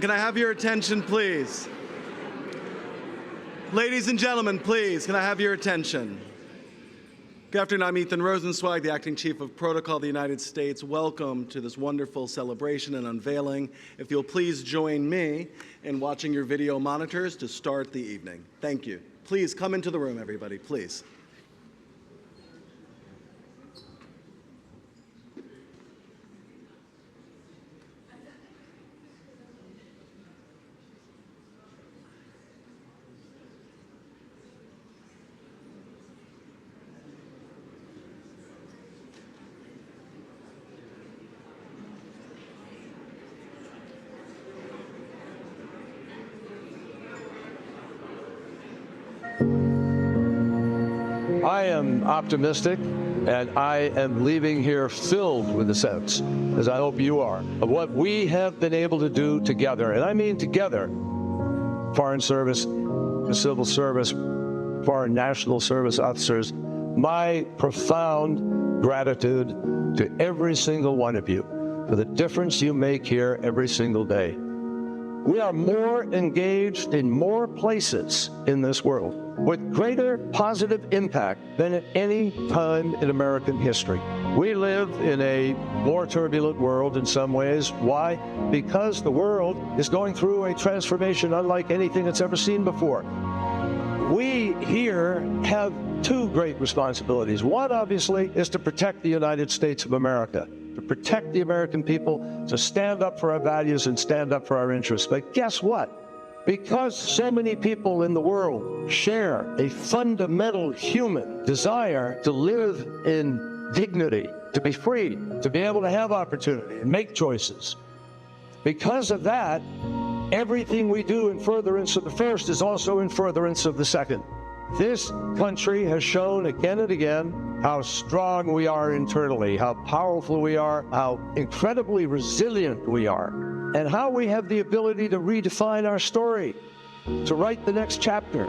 Can I have your attention, please? Ladies and gentlemen, please, can I have your attention? Good afternoon, I'm Ethan Rosenzweig, the Acting Chief of Protocol of the United States. Welcome to this wonderful celebration and unveiling. If you'll please join me in watching your video monitors to start the evening. Thank you. Please come into the room, everybody, please. I am optimistic, and I am leaving here filled with a sense, as I hope you are, of what we have been able to do together, and I mean together, Foreign Service, the Civil Service, Foreign National Service officers. My profound gratitude to every single one of you for the difference you make here every single day. We are more engaged in more places in this world with greater positive impact than at any time in American history. We live in a more turbulent world in some ways. Why? Because the world is going through a transformation unlike anything it's ever seen before. We here have two great responsibilities. One, obviously, is to protect the United States of America, to protect the American people, to stand up for our values and stand up for our interests. But guess what? Because so many people in the world share a fundamental human desire to live in dignity, to be free, to be able to have opportunity and make choices. Because of that, everything we do in furtherance of the first is also in furtherance of the second. This country has shown again and again how strong we are internally, how powerful we are, how incredibly resilient we are, and how we have the ability to redefine our story, to write the next chapter,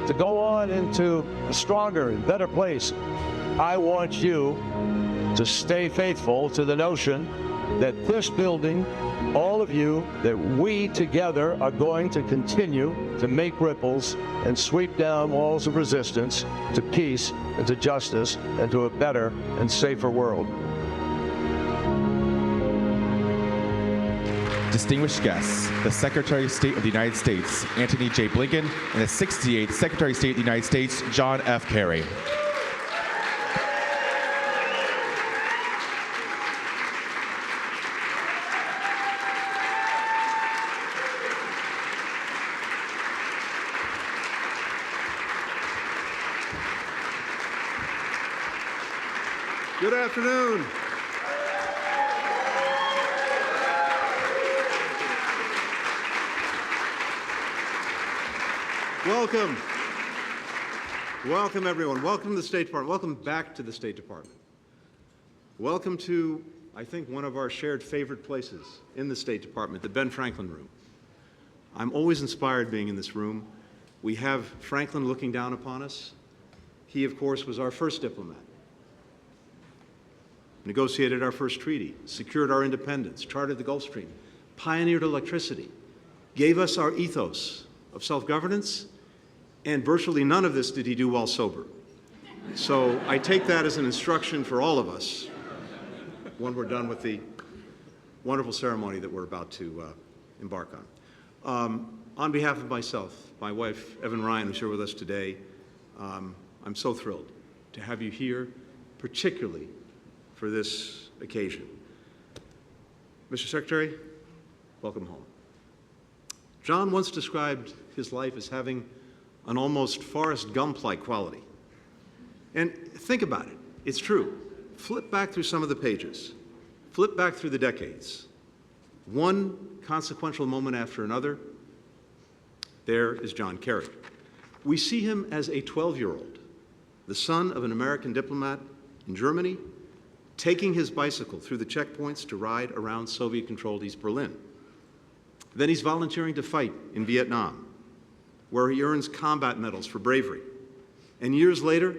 to go on into a stronger and better place. I want you to stay faithful to the notion that this building, all of you, that we together are going to continue to make ripples and sweep down walls of resistance to peace and to justice and to a better and safer world. Distinguished guests, the Secretary of State of the United States, Antony J. Blinken, and the 68th Secretary of State of the United States, John F. Kerry. Good afternoon. Welcome. Welcome, everyone. Welcome to the State Department. Welcome back to the State Department. Welcome to, I think, one of our shared favorite places in the State Department, the Ben Franklin Room. I'm always inspired being in this room. We have Franklin looking down upon us. He, of course, was our first diplomat. Negotiated our first treaty, secured our independence, charted the Gulf Stream, pioneered electricity, gave us our ethos of self-governance, and virtually none of this did he do while sober. So I take that as an instruction for all of us when we're done with the wonderful ceremony that we're about to embark on. On behalf of myself, my wife, Evan Ryan, who's here with us today, I'm so thrilled to have you here, particularly for this occasion. Mr. Secretary, welcome home. John once described his life as having an almost Forrest Gump-like quality. And think about it, it's true. Flip back through some of the pages. Flip back through the decades. One consequential moment after another, there is John Kerry. We see him as a 12-year-old, the son of an American diplomat in Germany, taking his bicycle through the checkpoints to ride around Soviet-controlled East Berlin. Then he's volunteering to fight in Vietnam, where he earns combat medals for bravery. And years later,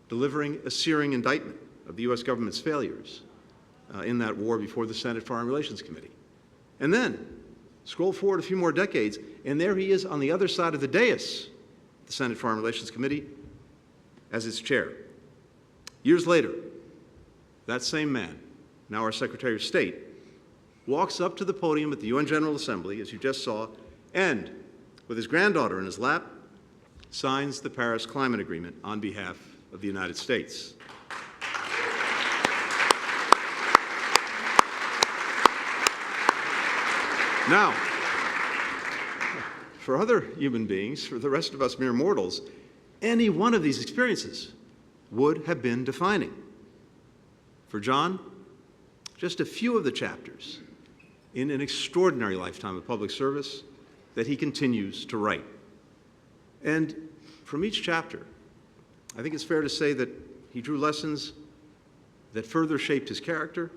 delivering a searing indictment of the U.S. government's failures in that war before the Senate Foreign Relations Committee. And then, Scroll forward a few more decades, and there he is on the other side of the dais, the Senate Foreign Relations Committee, as its chair. Years later, that same man, now our Secretary of State, walks up to the podium at the UN General Assembly, as you just saw, and, with his granddaughter in his lap, signs the Paris Climate Agreement on behalf of the United States. Now, for other human beings, for the rest of us mere mortals, any one of these experiences would have been defining. For John, just a few of the chapters in an extraordinary lifetime of public service that he continues to write. And from each chapter, I think it's fair to say that he drew lessons that further shaped his character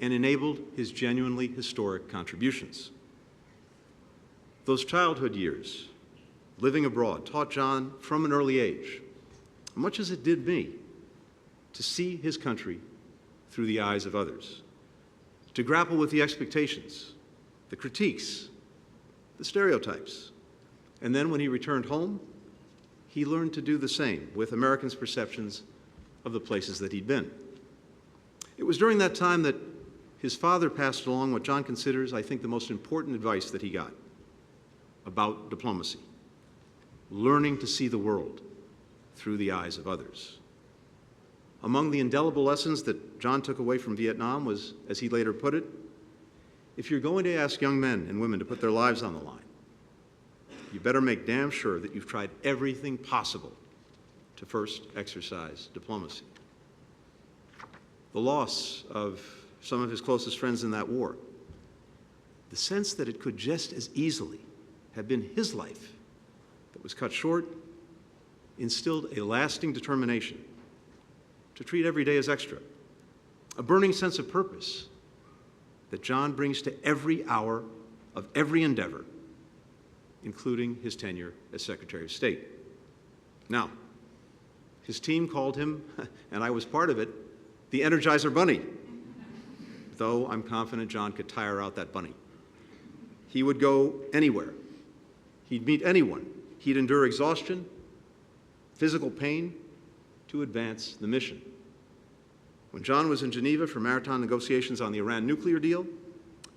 and enabled his genuinely historic contributions. Those childhood years, living abroad, taught John from an early age, much as it did me, to see his country through the eyes of others, to grapple with the expectations, the critiques, the stereotypes. And then when he returned home, he learned to do the same with Americans' perceptions of the places that he'd been. It was during that time that his father passed along what John considers, I think, the most important advice that he got about diplomacy: learning to see the world through the eyes of others. Among the indelible lessons that John took away from Vietnam was, as he later put it, if you're going to ask young men and women to put their lives on the line, you better make damn sure that you've tried everything possible to first exercise diplomacy. The loss of some of his closest friends in that war, the sense that it could just as easily have been his life that was cut short, instilled a lasting determination to treat every day as extra, a burning sense of purpose that John brings to every hour of every endeavor, including his tenure as Secretary of State. Now, his team called him, and I was part of it, the Energizer Bunny, though I'm confident John could tire out that bunny. He would go anywhere. He'd meet anyone. He'd endure exhaustion, physical pain, to advance the mission. When John was in Geneva for maritime negotiations on the Iran nuclear deal,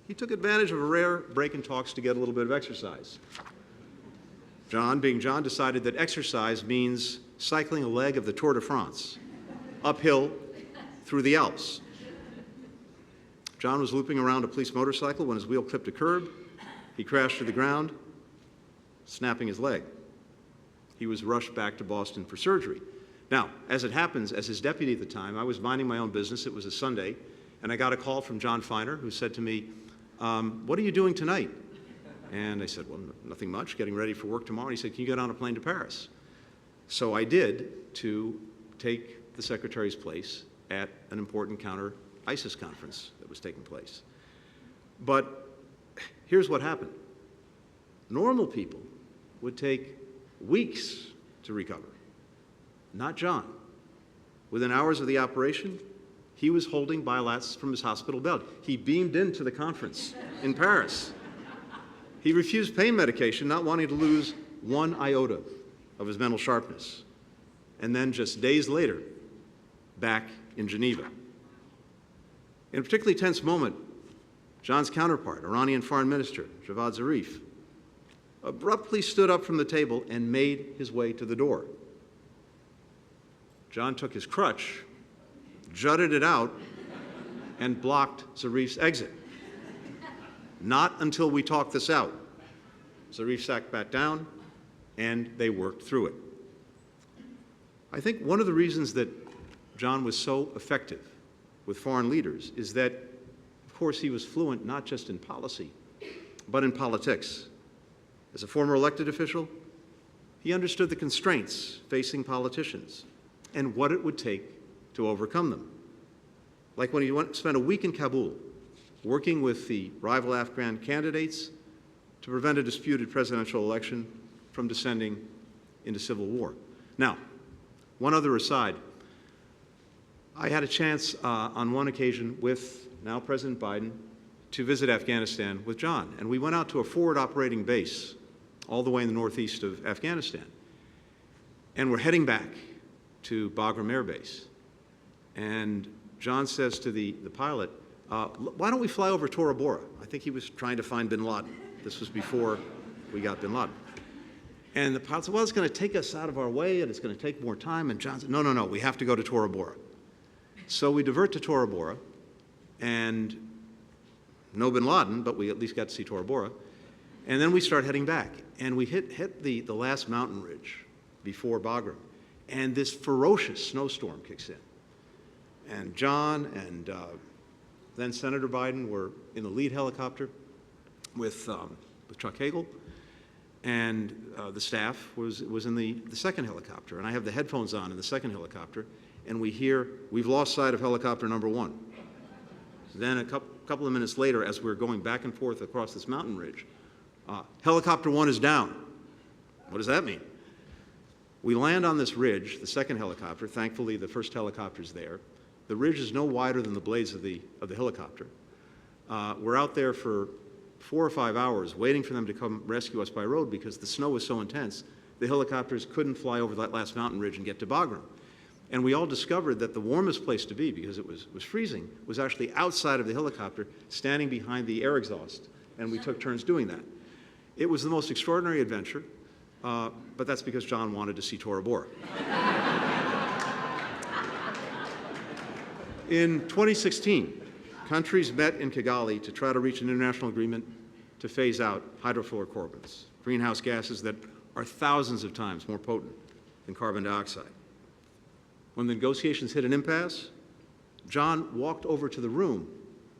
he took advantage of a rare break in talks to get a little bit of exercise. John, being John, decided that exercise means cycling a leg of the Tour de France, uphill through the Alps. John was looping around a police motorcycle when his wheel clipped a curb. He crashed to the ground, snapping his leg. He was rushed back to Boston for surgery. Now, as it happens, as his deputy at the time, I was minding my own business. It was a Sunday, and I got a call from John Feiner, who said to me, "What are you doing tonight?" And I said, "Well, nothing much, getting ready for work tomorrow." And he said, "Can you get on a plane to Paris?" So I did, to take the Secretary's place at an important counter-ISIS conference that was taking place. But here's what happened. Normal people would take weeks to recover. Not John. Within hours of the operation, he was holding biolats from his hospital bed. He beamed into the conference in Paris. He refused pain medication, not wanting to lose one iota of his mental sharpness. And then just days later, back in Geneva. In a particularly tense moment, John's counterpart, Iranian Foreign Minister Javad Zarif, abruptly stood up from the table and made his way to the door. John took his crutch, jutted it out, and blocked Zarif's exit. Not until we talked this out. Zarif sat back down, and they worked through it. I think one of the reasons that John was so effective with foreign leaders is that, of course, he was fluent not just in policy, but in politics. As a former elected official, he understood the constraints facing politicians and what it would take to overcome them. Like when he spent a week in Kabul working with the rival Afghan candidates to prevent a disputed presidential election from descending into civil war. Now, one other aside. I had a chance on one occasion with now President Biden to visit Afghanistan with John. And we went out to a forward operating base all the way in the northeast of Afghanistan. And we're heading back to Bagram Air Base. And John says to the pilot, why don't we fly over Tora Bora? I think he was trying to find bin Laden. This was before we got bin Laden. And the pilot said, well, it's going to take us out of our way and it's going to take more time. And John said, no, we have to go to Tora Bora. So we divert to Tora Bora, and no bin Laden, but we at least got to see Tora Bora. And then we start heading back, and we hit the last mountain ridge before Bagram, and this ferocious snowstorm kicks in. And John and then Senator Biden were in the lead helicopter with Chuck Hagel, and the staff was in the second helicopter. And I have the headphones on in the second helicopter, and we hear, we've lost sight of helicopter number one. Then a couple of minutes later, as we're going back and forth across this mountain ridge, helicopter one is down. What does that mean? We land on this ridge, the second helicopter. Thankfully, the first helicopter's there. The ridge is no wider than the blades of the helicopter. We're out there for 4 or 5 hours waiting for them to come rescue us by road because the snow was so intense, the helicopters couldn't fly over that last mountain ridge and get to Bagram. And we all discovered that the warmest place to be, because it was freezing, was actually outside of the helicopter, standing behind the air exhaust. And we took turns doing that. It was the most extraordinary adventure, but that's because John wanted to see Tora Bora. In 2016, countries met in Kigali to try to reach an international agreement to phase out hydrofluorocarbons, greenhouse gases that are thousands of times more potent than carbon dioxide. When the negotiations hit an impasse, John walked over to the room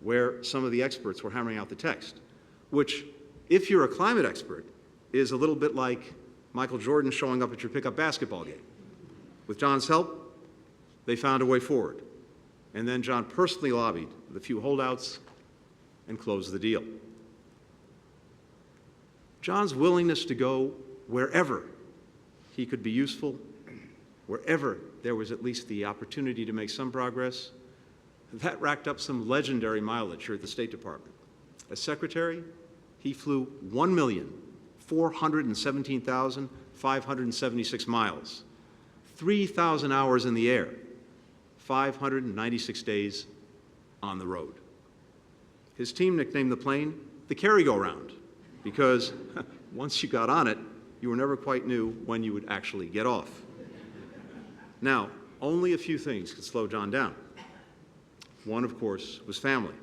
where some of the experts were hammering out the text, which, if you're a climate expert, is a little bit like Michael Jordan showing up at your pickup basketball game. With John's help, they found a way forward. And then John personally lobbied with a few holdouts and closed the deal. John's willingness to go wherever he could be useful, wherever there was at least the opportunity to make some progress, that racked up some legendary mileage here at the State Department. As Secretary, he flew 1,417,576 miles, 3,000 hours in the air, 596 days on the road. His team nicknamed the plane the Carry-Go-Round because once you got on it, you were never quite knew when you would actually get off. Now, only a few things could slow John down. One, of course, was family.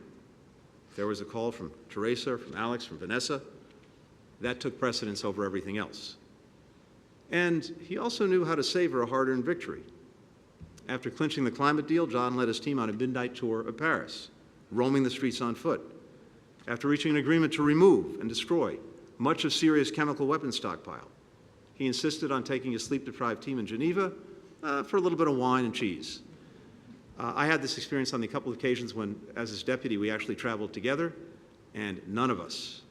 There was a call from Teresa, from Alex, from Vanessa. That took precedence over everything else. And he also knew how to savor a hard-earned victory. After clinching the climate deal, John led his team on a midnight tour of Paris, roaming the streets on foot. After reaching an agreement to remove and destroy much of Syria's chemical weapons stockpile, he insisted on taking his sleep-deprived team in Geneva for a little bit of wine and cheese. I had this experience on the couple of occasions when, as his deputy, we actually traveled together, and none of us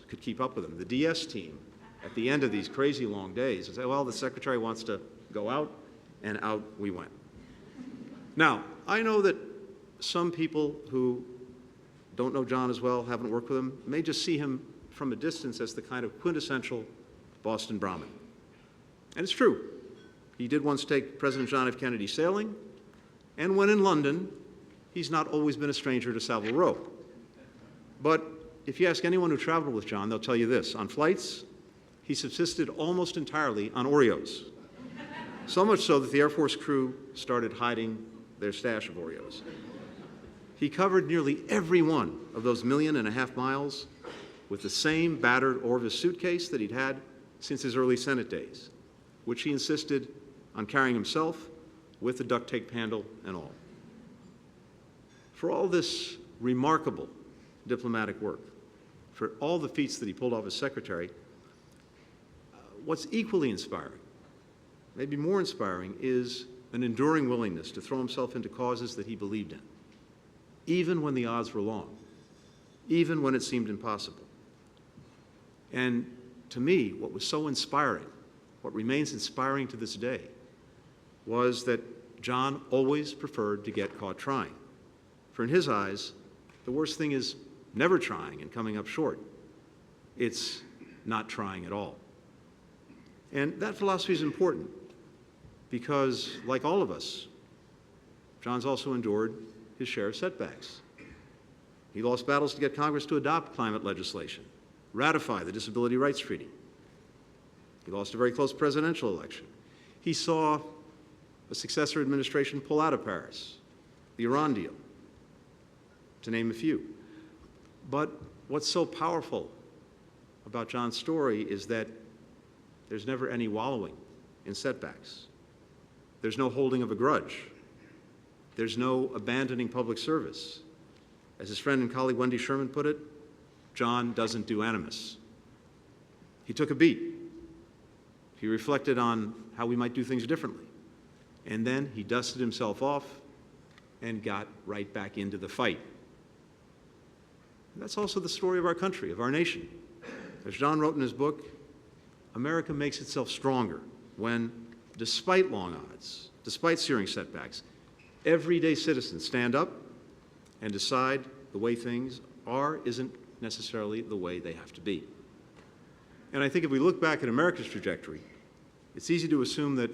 could keep up with him. The DS team, at the end of these crazy long days, would say, well, the secretary wants to go out, and out we went. Now, I know that some people who don't know John as well, haven't worked with him, may just see him from a distance as the kind of quintessential Boston Brahmin. And it's true. He did once take President John F. Kennedy sailing, and when in London, he's not always been a stranger to Savile Row. But if you ask anyone who traveled with John, they'll tell you this. On flights, he subsisted almost entirely on Oreos. So much so that the Air Force crew started hiding their stash of Oreos. He covered nearly every one of those 1.5 million miles with the same battered Orvis suitcase that he'd had since his early Senate days, which he insisted on carrying himself with the duct tape handle and all. For all this remarkable diplomatic work, for all the feats that he pulled off as secretary, what's equally inspiring, maybe more inspiring, is an enduring willingness to throw himself into causes that he believed in, even when the odds were long, even when it seemed impossible. And to me, what was so inspiring, what remains inspiring to this day, was that John always preferred to get caught trying. For in his eyes, the worst thing is never trying and coming up short. It's not trying at all. And that philosophy is important because, like all of us, John's also endured his share of setbacks. He lost battles to get Congress to adopt climate legislation, ratify the Disability Rights Treaty. He lost a very close presidential election. He saw a successor administration pull out of Paris, the Iran deal, to name a few. But what's so powerful about John's story is that there's never any wallowing in setbacks. There's no holding of a grudge. There's no abandoning public service. As his friend and colleague Wendy Sherman put it, John doesn't do animus. He took a beat. He reflected on how we might do things differently. And then he dusted himself off and got right back into the fight. And that's also the story of our country, of our nation. As John wrote in his book, America makes itself stronger when, despite long odds, despite searing setbacks, everyday citizens stand up and decide the way things are isn't necessarily the way they have to be. And I think if we look back at America's trajectory, it's easy to assume that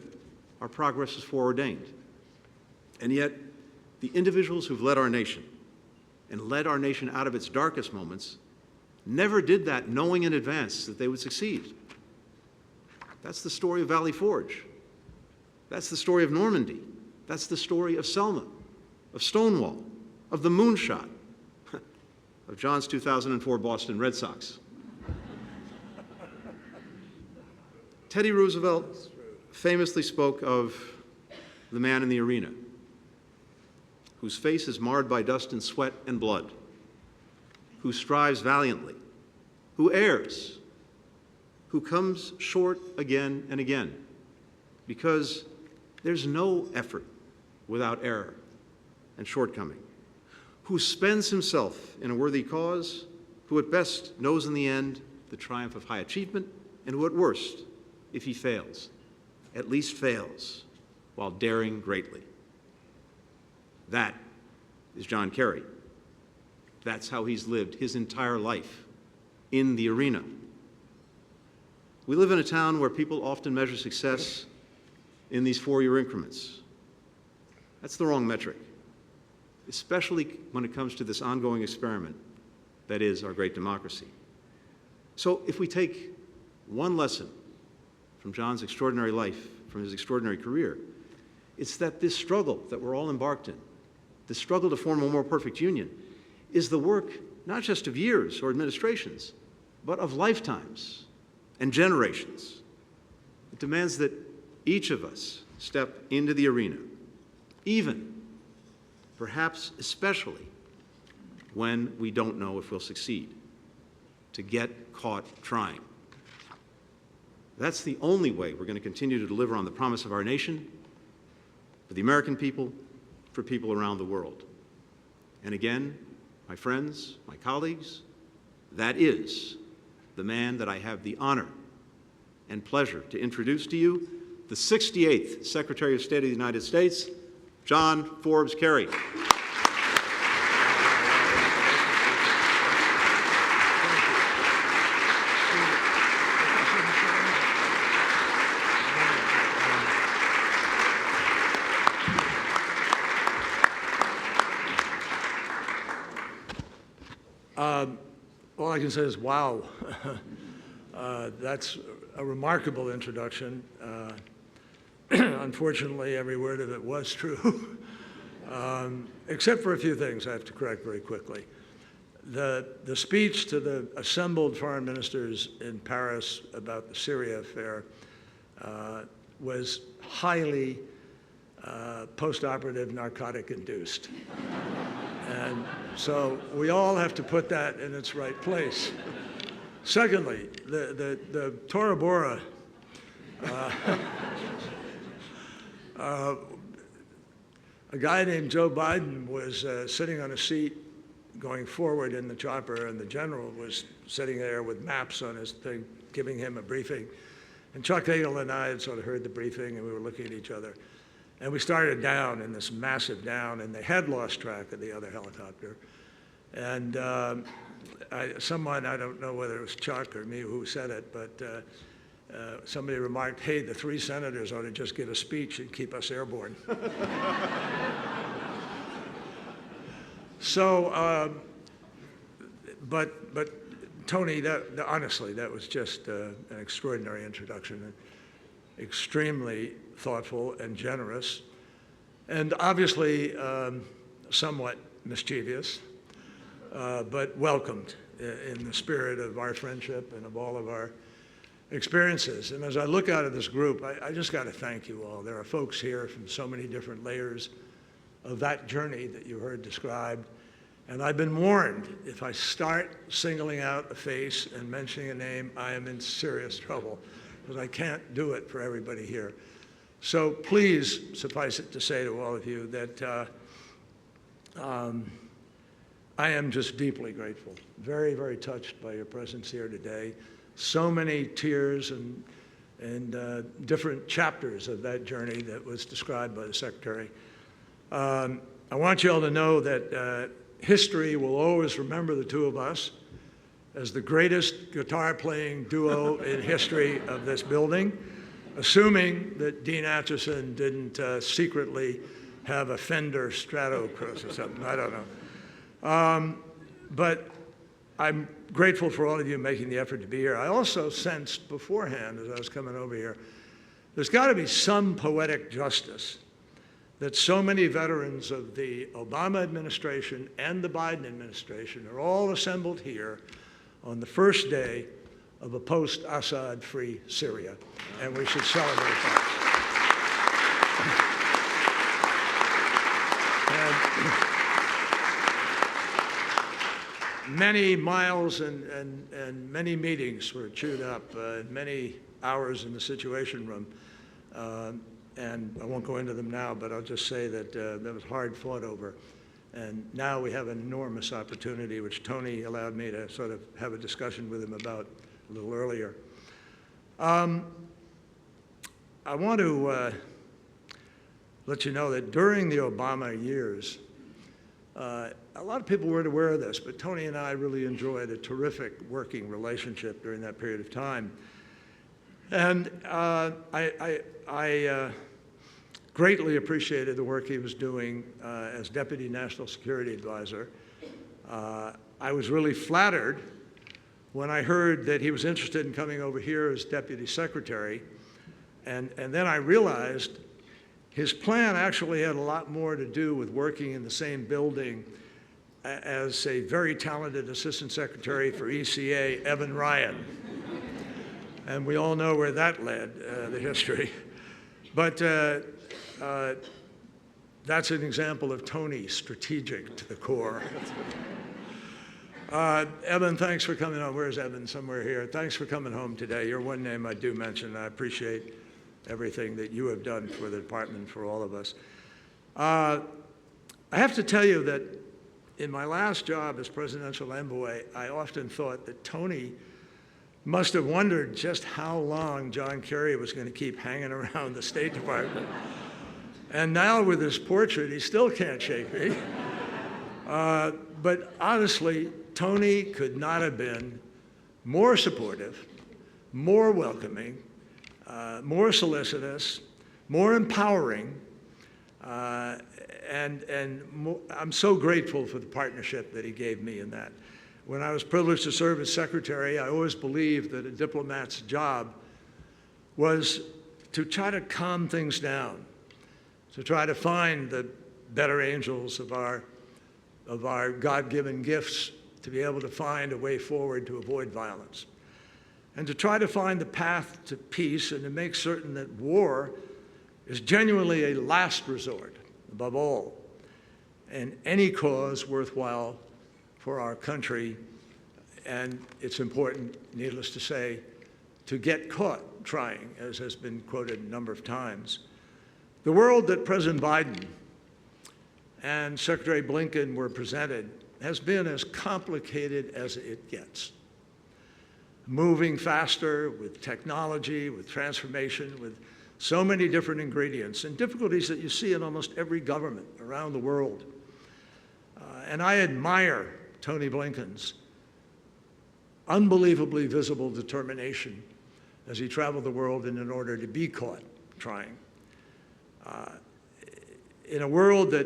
our progress is foreordained. And yet, the individuals who've led our nation and led our nation out of its darkest moments never did that knowing in advance that they would succeed. That's the story of Valley Forge. That's the story of Normandy. That's the story of Selma, of Stonewall, of the moonshot, of John's 2004 Boston Red Sox. Teddy Roosevelt famously spoke of the man in the arena, whose face is marred by dust and sweat and blood, who strives valiantly, who errs, who comes short again and again, because there's no effort without error and shortcoming, who spends himself in a worthy cause, who at best knows in the end the triumph of high achievement, and who at worst, if he fails, at least fails while daring greatly. That is John Kerry. That's how he's lived his entire life, in the arena. We live in a town where people often measure success in these 4-year increments. That's the wrong metric, especially when it comes to this ongoing experiment that is our great democracy. So if we take one lesson from John's extraordinary life, from his extraordinary career, it's that this struggle that we're all embarked in, the struggle to form a more perfect union, is the work not just of years or administrations, but of lifetimes and generations. It demands that each of us step into the arena, even, perhaps especially, when we don't know if we'll succeed, to get caught trying. That's the only way we're going to continue to deliver on the promise of our nation, for the American people, for people around the world. And again, my friends, my colleagues, that is the man that I have the honor and pleasure to introduce to you, the 68th Secretary of State of the United States, John Forbes Kerry. All I can say is, wow. That's a remarkable introduction. Unfortunately, every word of it was true, except for a few things I have to correct very quickly. The speech to the assembled foreign ministers in Paris about the Syria affair was highly post-operative narcotic-induced. And so we all have to put that in its right place. Secondly, the Tora Bora, a guy named Joe Biden was sitting on a seat going forward in the chopper, and the general was sitting there with maps on his thing, giving him a briefing. And Chuck Hagel and I had sort of heard the briefing, and we were looking at each other. And we started down in this massive down, and they had lost track of the other helicopter. And someone, I don't know whether it was Chuck or me who said it, but somebody remarked, hey, the 3 senators ought to just give a speech and keep us airborne. So, but Tony, honestly, that was just an extraordinary introduction, extremely thoughtful and generous, and obviously somewhat mischievous, but welcomed in the spirit of our friendship and of all of our experiences. And as I look out at this group, I just got to thank you all. There are folks here from so many different layers of that journey that you heard described. And I've been warned, if I start singling out a face and mentioning a name, I am in serious trouble, because I can't do it for everybody here. So please, suffice it to say to all of you that I am just deeply grateful, very, very touched by your presence here today. So many tears and different chapters of that journey that was described by the Secretary. I want you all to know that history will always remember the two of us as the greatest guitar-playing duo in history of this building, assuming that Dean Acheson didn't secretly have a Fender Stratocaster or something. I don't know. But I'm grateful for all of you making the effort to be here. I also sensed beforehand, as I was coming over here, there's got to be some poetic justice that so many veterans of the Obama administration and the Biden administration are all assembled here on the first day of a post-Assad free Syria, and we should celebrate that. And many miles and many meetings were chewed up, many hours in the Situation Room. And I won't go into them now, but I'll just say that that was hard fought over. And now we have an enormous opportunity, which Tony allowed me to sort of have a discussion with him about a little earlier. I want to let you know that during the Obama years, a lot of people weren't aware of this, but Tony and I really enjoyed a terrific working relationship during that period of time. And I greatly appreciated the work he was doing as Deputy National Security Advisor. I was really flattered when I heard that he was interested in coming over here as Deputy Secretary. And then I realized his plan actually had a lot more to do with working in the same building as a very talented Assistant Secretary for ECA, Evan Ryan. And we all know where that led, the history. But that's an example of Tony, strategic to the core. Evan, thanks for coming home. Where's Evan? Somewhere here. Thanks for coming home today. You're one name I do mention. I appreciate everything that you have done for the department, for all of us. I have to tell you that in my last job as presidential envoy, I often thought that Tony must have wondered just how long John Kerry was going to keep hanging around the State Department. And now with his portrait, he still can't shake me. But honestly, Tony could not have been more supportive, more welcoming, more solicitous, more empowering, and more, I'm so grateful for the partnership that he gave me in that. When I was privileged to serve as secretary, I always believed that a diplomat's job was to try to calm things down, to try to find the better angels of our God-given gifts, to be able to find a way forward to avoid violence, and to try to find the path to peace, and to make certain that war is genuinely a last resort, above all, and any cause worthwhile for our country. And it's important, needless to say, to get caught trying, as has been quoted a number of times. The world that President Biden and Secretary Blinken were presented has been as complicated as it gets. Moving faster with technology, with transformation, with so many different ingredients and difficulties that you see in almost every government around the world. And I admire Tony Blinken's unbelievably visible determination as he traveled the world in order to be caught trying. In a world that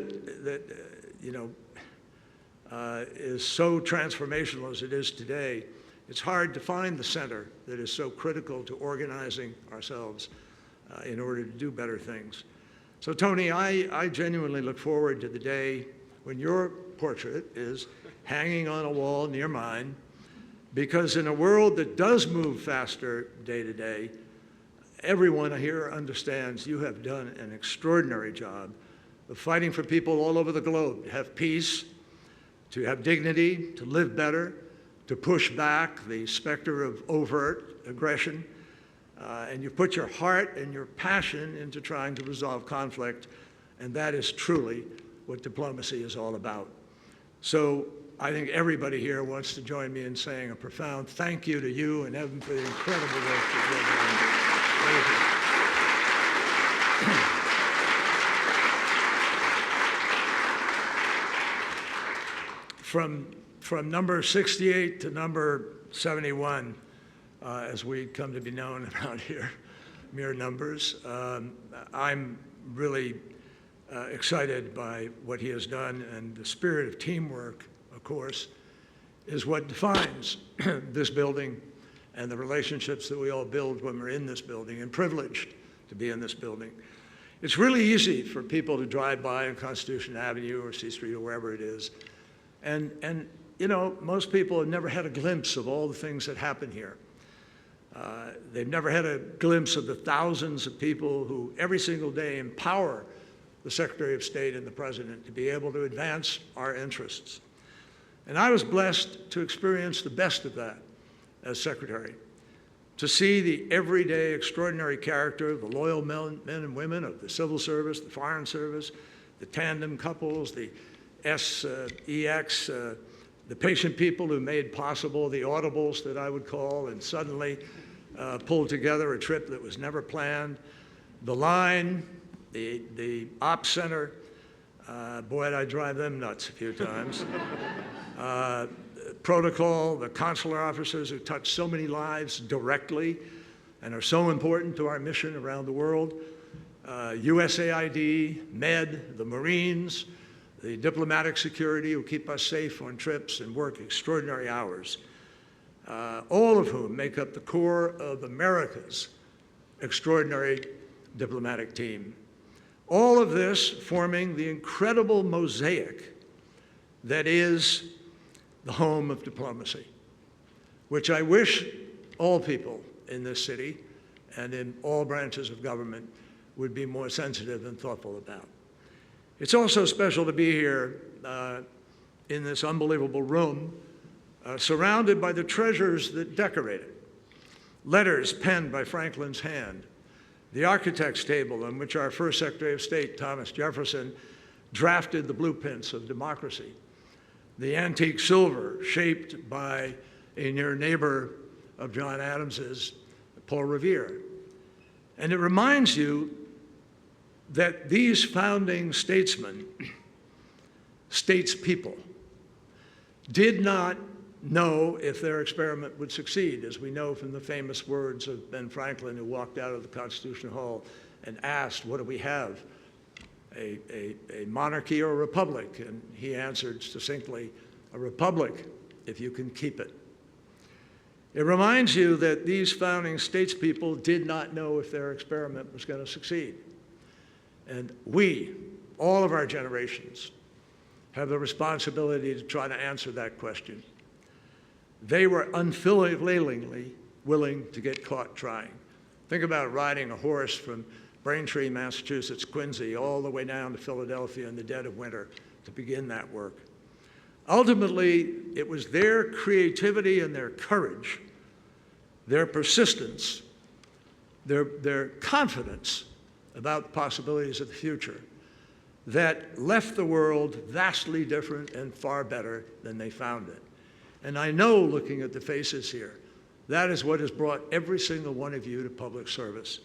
is so transformational as it is today, it's hard to find the center that is so critical to organizing ourselves in order to do better things. So Tony, I genuinely look forward to the day when your portrait is hanging on a wall near mine, because in a world that does move faster day to day, everyone here understands you have done an extraordinary job of fighting for people all over the globe to have peace, to have dignity, to live better, to push back the specter of overt aggression. And you put your heart and your passion into trying to resolve conflict, and that is truly what diplomacy is all about. So I think everybody here wants to join me in saying a profound thank you to you and Evan for the incredible work that you've done. From number 68 to number 71, as we come to be known around here, mere numbers, I'm really excited by what he has done, and the spirit of teamwork, of course, is what defines this building and the relationships that we all build when we're in this building, and privileged to be in this building. It's really easy for people to drive by on Constitution Avenue or C Street or wherever it is, and you know, most people have never had a glimpse of all the things that happen here. They've never had a glimpse of the thousands of people who every single day empower the Secretary of State and the President to be able to advance our interests. And I was blessed to experience the best of that as Secretary, to see the everyday extraordinary character of the loyal men and women of the Civil Service, the Foreign Service, the tandem couples, the SEX, the patient people who made possible the audibles that I would call and suddenly pulled together a trip that was never planned, the line, the ops center, boy, I drive them nuts a few times. Protocol, the consular officers who touch so many lives directly and are so important to our mission around the world, USAID, MED, the Marines, the diplomatic security who keep us safe on trips and work extraordinary hours, all of whom make up the core of America's extraordinary diplomatic team. All of this forming the incredible mosaic that is the home of diplomacy, which I wish all people in this city and in all branches of government would be more sensitive and thoughtful about. It's also special to be here in this unbelievable room, surrounded by the treasures that decorate it. Letters penned by Franklin's hand, the architect's table on which our first Secretary of State, Thomas Jefferson, drafted the blueprints of democracy, the antique silver shaped by a near neighbor of John Adams's, Paul Revere. And it reminds you that these founding statesmen, statespeople, did not know if their experiment would succeed, as we know from the famous words of Ben Franklin, who walked out of the Constitution Hall and asked, what do we have, a monarchy or a republic? And he answered succinctly, a republic, if you can keep it. It reminds you that these founding statespeople did not know if their experiment was going to succeed. And we, all of our generations, have the responsibility to try to answer that question. They were unfailingly willing to get caught trying. Think about riding a horse from Braintree, Massachusetts, Quincy, all the way down to Philadelphia in the dead of winter to begin that work. Ultimately, it was their creativity and their courage, their persistence, their confidence about the possibilities of the future that left the world vastly different and far better than they found it. And I know, looking at the faces here, that is what has brought every single one of you to public service.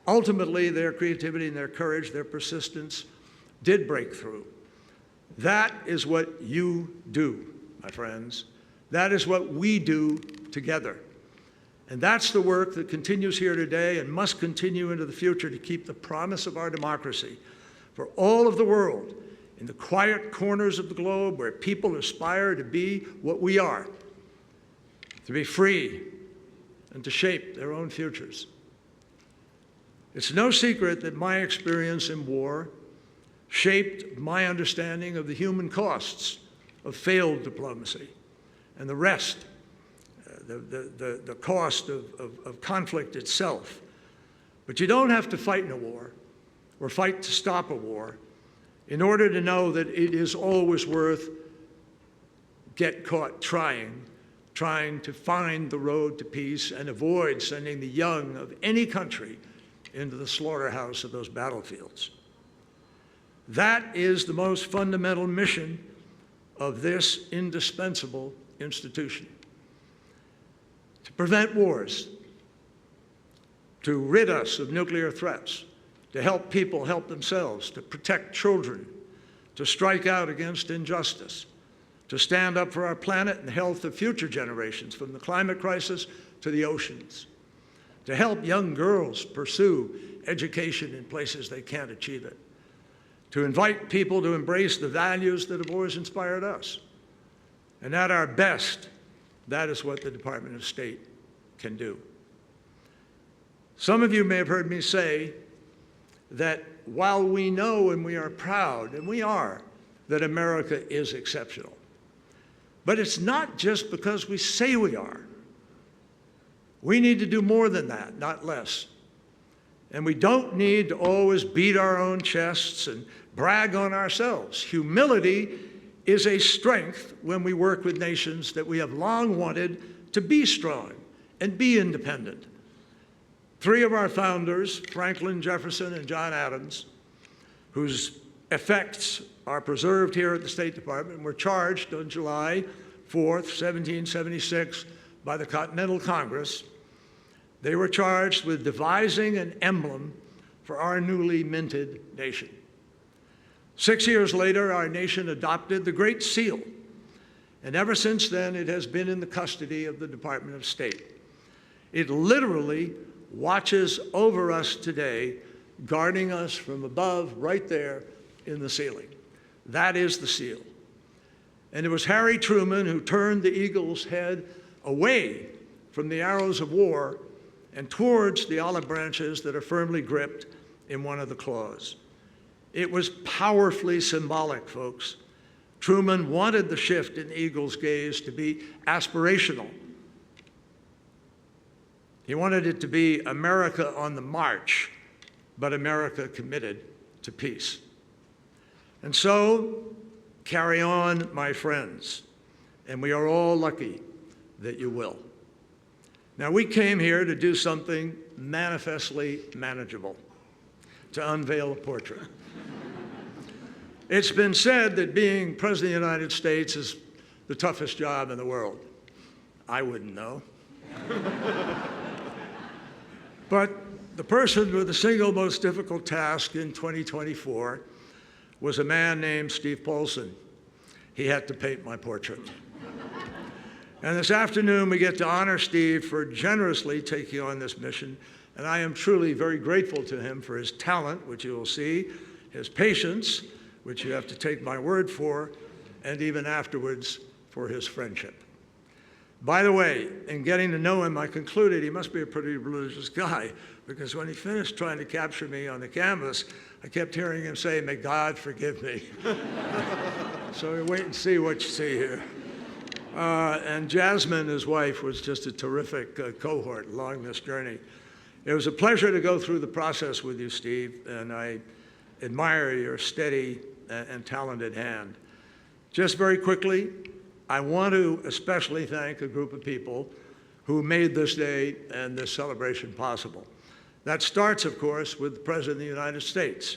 Ultimately, their creativity and their courage, their persistence, did break through. That is what you do, my friends. That is what we do together. And that's the work that continues here today and must continue into the future to keep the promise of our democracy for all of the world in the quiet corners of the globe where people aspire to be what we are, to be free and to shape their own futures. It's no secret that my experience in war shaped my understanding of the human costs of failed diplomacy and the rest, the cost of conflict itself. But you don't have to fight in a war or fight to stop a war in order to know that it is always worth get caught trying to find the road to peace and avoid sending the young of any country into the slaughterhouse of those battlefields. That is the most fundamental mission of this indispensable institution. To prevent wars, to rid us of nuclear threats, to help people help themselves, to protect children, to strike out against injustice, to stand up for our planet and the health of future generations, from the climate crisis to the oceans, to help young girls pursue education in places they can't achieve it, to invite people to embrace the values that have always inspired us. And at our best, that is what the Department of State can do. Some of you may have heard me say that while we know and we are proud, and we are, that America is exceptional, but it's not just because we say we are. We need to do more than that, not less. And we don't need to always beat our own chests and brag on ourselves. Humility is a strength when we work with nations that we have long wanted to be strong and be independent. Three of our founders, Franklin, Jefferson, and John Adams, whose effects are preserved here at the State Department, were charged on July 4th, 1776, by the Continental Congress. They were charged with devising an emblem for our newly minted nation. 6 years later, our nation adopted the Great Seal, and ever since then, it has been in the custody of the Department of State. It literally watches over us today, guarding us from above, right there in the ceiling. That is the seal. And it was Harry Truman who turned the eagle's head away from the arrows of war and towards the olive branches that are firmly gripped in one of the claws. It was powerfully symbolic, folks. Truman wanted the shift in the eagle's gaze to be aspirational. He wanted it to be America on the march, but America committed to peace. And so, carry on, my friends, and we are all lucky that you will. Now, we came here to do something manifestly manageable, to unveil a portrait. It's been said that being President of the United States is the toughest job in the world. I wouldn't know. But the person with the single most difficult task in 2024 was a man named Steve Paulson. He had to paint my portrait. And this afternoon, we get to honor Steve for generously taking on this mission, and I am truly very grateful to him for his talent, which you will see, his patience, which you have to take my word for, and even afterwards, for his friendship. By the way, in getting to know him, I concluded he must be a pretty religious guy, because when he finished trying to capture me on the canvas, I kept hearing him say, "May God forgive me." So we wait and see what you see here. And Jasmine, his wife, was just a terrific cohort along this journey. It was a pleasure to go through the process with you, Steve, and I admire your steady and talented hand. Just very quickly, I want to especially thank a group of people who made this day and this celebration possible. That starts, of course, with the President of the United States,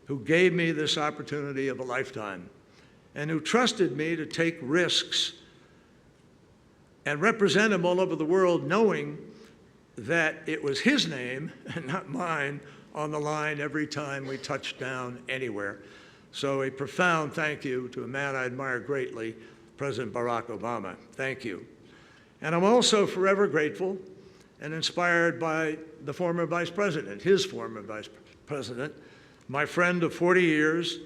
who gave me this opportunity of a lifetime and who trusted me to take risks and represent him all over the world, knowing that it was his name and not mine on the line every time we touched down anywhere. So a profound thank you to a man I admire greatly, President Barack Obama. Thank you. And I'm also forever grateful and inspired by the former vice president, his former vice president, my friend of 40 years,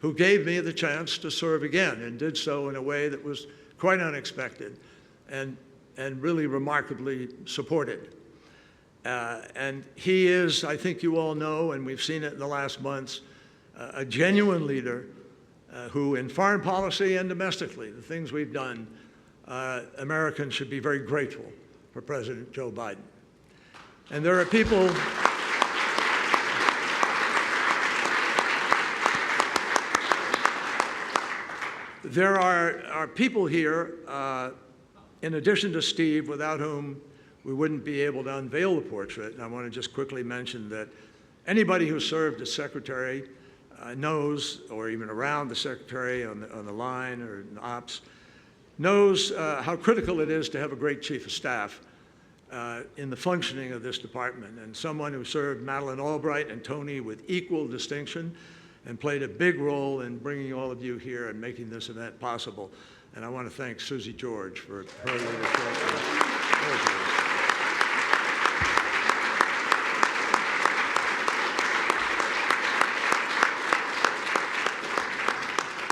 who gave me the chance to serve again and did so in a way that was quite unexpected and really remarkably supported. And he is, I think you all know, and we've seen it in the last months, a genuine leader who, in foreign policy and domestically, the things we've done, Americans should be very grateful for President Joe Biden. And there are people there are people here, in addition to Steve, without whom we wouldn't be able to unveil the portrait. And I want to just quickly mention that anybody who served as secretary knows, or even around the secretary on the line or in ops, knows how critical it is to have a great chief of staff in the functioning of this department, and someone who served Madeleine Albright and Tony with equal distinction and played a big role in bringing all of you here and making this event possible. And I want to thank Susie George for her leadership.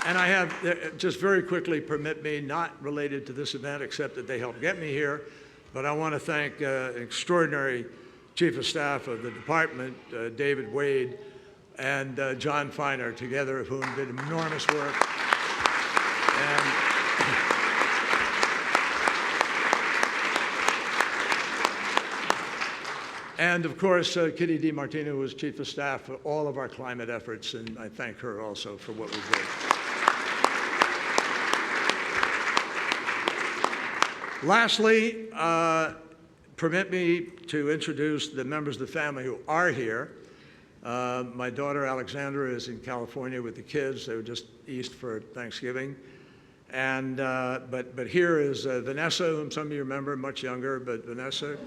And I have, just very quickly, permit me, not related to this event, except that they helped get me here, but I want to thank an extraordinary Chief of Staff of the department, David Wade, and John Feiner, together of whom did enormous work. And of course, Kitty DiMartino was Chief of Staff for all of our climate efforts, and I thank her also for what we did. Lastly, permit me to introduce the members of the family who are here. My daughter Alexandra is in California with the kids. They were just east for Thanksgiving. And, but here is Vanessa, whom some of you remember, much younger, but Vanessa.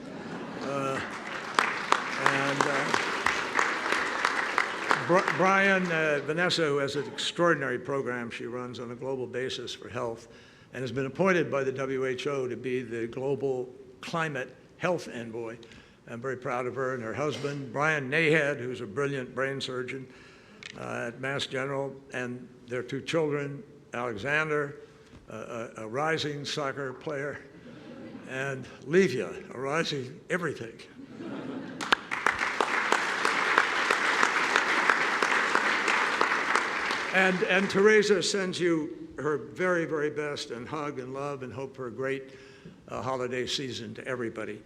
Brian, Vanessa, who has an extraordinary program she runs on a global basis for health and has been appointed by the WHO to be the global climate health envoy. I'm very proud of her and her husband, Brian Nahead, who's a brilliant brain surgeon at Mass General, and their two children, Alexander, a rising soccer player, and Livia, a rising everything. And Teresa sends you her very, very best and hug and love and hope for a great holiday season to everybody.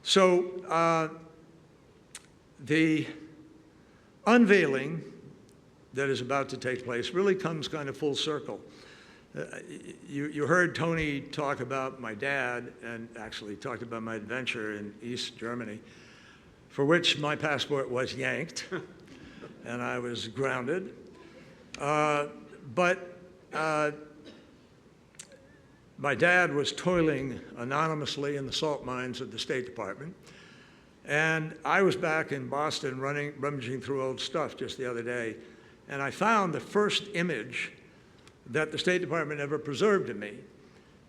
So the unveiling that is about to take place really comes kind of full circle. You heard Tony talk about my dad and actually talked about my adventure in East Germany, for which my passport was yanked and I was grounded. But my dad was toiling anonymously in the salt mines of the State Department. And I was back in Boston rummaging through old stuff just the other day. And I found the first image that the State Department ever preserved of me.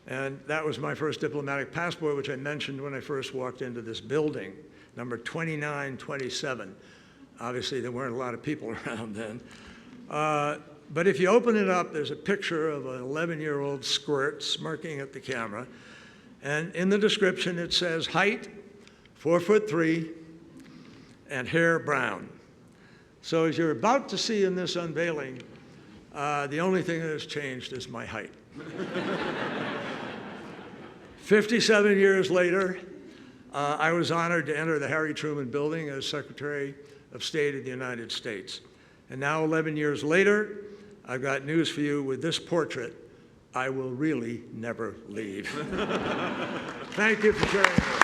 And that was my first diplomatic passport, which I mentioned when I first walked into this building, number 2927. Obviously, there weren't a lot of people around then. But if you open it up, there's a picture of an 11-year-old squirt smirking at the camera. And in the description, it says height, 4'3", and hair brown. So as you're about to see in this unveiling, the only thing that has changed is my height. 57 years later, I was honored to enter the Harry Truman Building as Secretary of State of the United States. And now, 11 years later, I've got news for you. With this portrait, I will really never leave. Thank you for sharing.